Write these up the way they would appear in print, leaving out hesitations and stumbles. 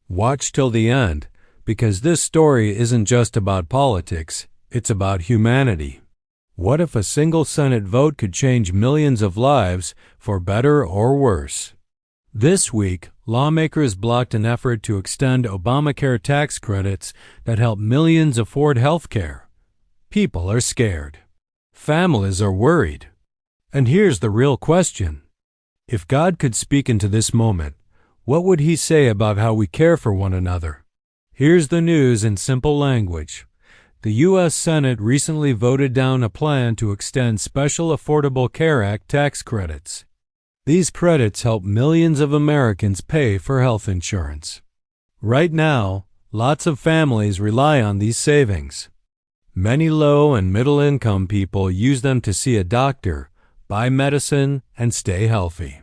Watch till the end, because this story isn't just about politics, it's about humanity. What if a single Senate vote could change millions of lives for better or worse? This week, lawmakers blocked an effort to extend Obamacare tax credits that help millions afford health care. People are scared. Families are worried. And here's the real question. If God could speak into this moment, what would he say about how we care for one another? Here's the news in simple language. The U.S. Senate recently voted down a plan to extend Special Affordable Care Act tax credits. These credits help millions of Americans pay for health insurance. Right now, lots of families rely on these savings. Many low and middle-income people use them to see a doctor, buy medicine, and stay healthy.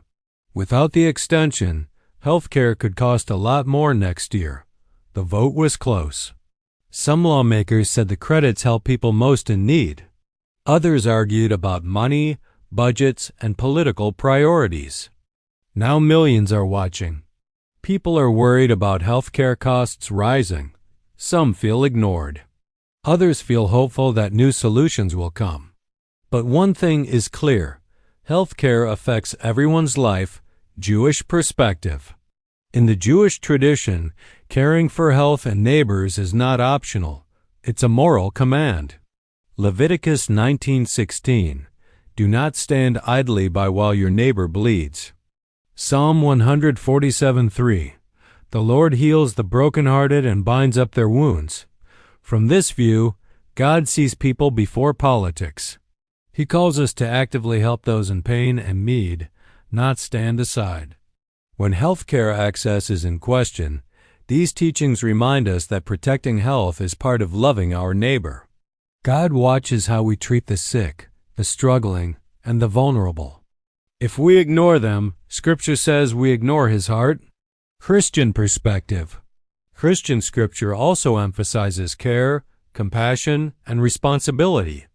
Without the extension, health care could cost a lot more next year. The vote was close. Some lawmakers said the credits help people most in need. Others argued about money, budgets, and political priorities. Now millions are watching. People are worried about health care costs rising. Some feel ignored. Others feel hopeful that new solutions will come. But one thing is clear. Health care affects everyone's life, Jewish perspective. In the Jewish tradition, caring for health and neighbors is not optional. It's a moral command. Leviticus 19:16. Do not stand idly by while your neighbor bleeds. Psalm 147:3. The Lord heals the brokenhearted and binds up their wounds. From this view, God sees people before politics. He calls us to actively help those in pain and need, not stand aside. When health care access is in question, these teachings remind us that protecting health is part of loving our neighbor. God watches how we treat the sick, the struggling, and the vulnerable. If we ignore them, Scripture says we ignore His heart. Christian perspective. Christian Scripture also emphasizes care, compassion, and responsibility.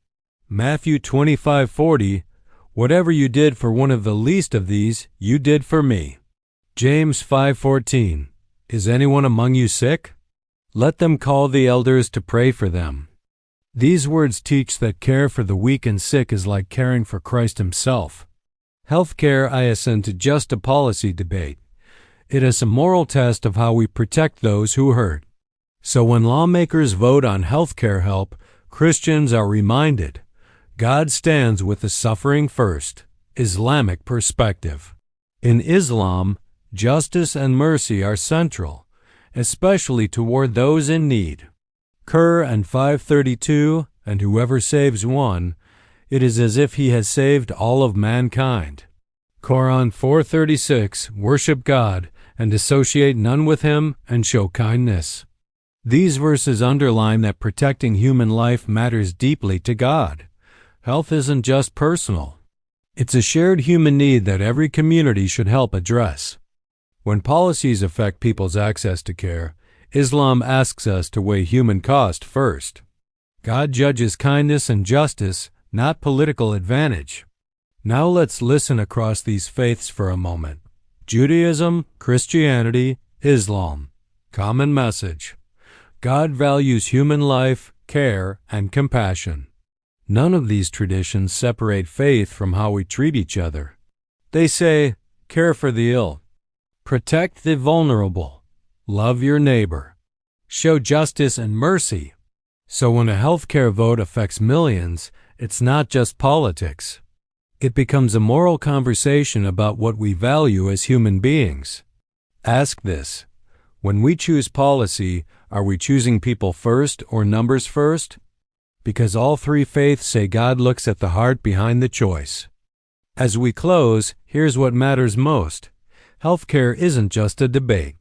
Matthew 25:40, whatever you did for one of the least of these, you did for me. James 5:14, is anyone among you sick? Let them call the elders to pray for them. These words teach that care for the weak and sick is like caring for Christ Himself. Health care isn't just a policy debate. It is a moral test of how we protect those who hurt. So when lawmakers vote on health care help, Christians are reminded, God stands with the suffering first. Islamic perspective. In Islam, justice and mercy are central, especially toward those in need. Kerr and 532, and whoever saves one, it is as if he has saved all of mankind. Quran 4:36, worship God and associate none with Him and show kindness. These verses underline that protecting human life matters deeply to God. Health isn't just personal. It's a shared human need that every community should help address. When policies affect people's access to care, Islam asks us to weigh human cost first. God judges kindness and justice, not political advantage. Now let's listen across these faiths for a moment. Judaism, Christianity, Islam. Common message. God values human life, care, and compassion. None of these traditions separate faith from how we treat each other. They say, care for the ill. Protect the vulnerable. Love your neighbor. Show justice and mercy. So when a healthcare vote affects millions, it's not just politics. It becomes a moral conversation about what we value as human beings. Ask this. When we choose policy, are we choosing people first or numbers first? Because all three faiths say God looks at the heart behind the choice. As we close, here's what matters most. Healthcare isn't just a debate.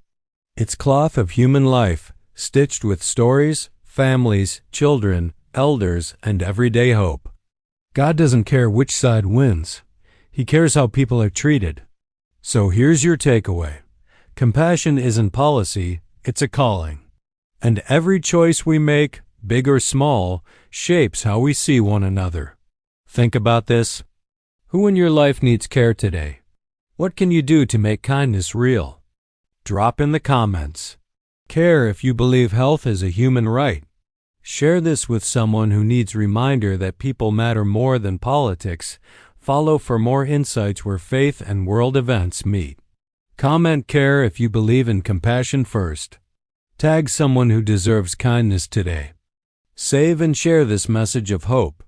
It's cloth of human life, stitched with stories, families, children, elders, and everyday hope. God doesn't care which side wins. He cares how people are treated. So here's your takeaway. Compassion isn't policy, it's a calling. And every choice we make, big or small, shapes how we see one another. Think about this. Who in your life needs care today? What can you do to make kindness real? Drop in the comments. Care if you believe health is a human right. Share this with someone who needs reminder that people matter more than politics. Follow for more insights where faith and world events meet. Comment care if you believe in compassion first. Tag someone who deserves kindness today. Save and share this message of hope.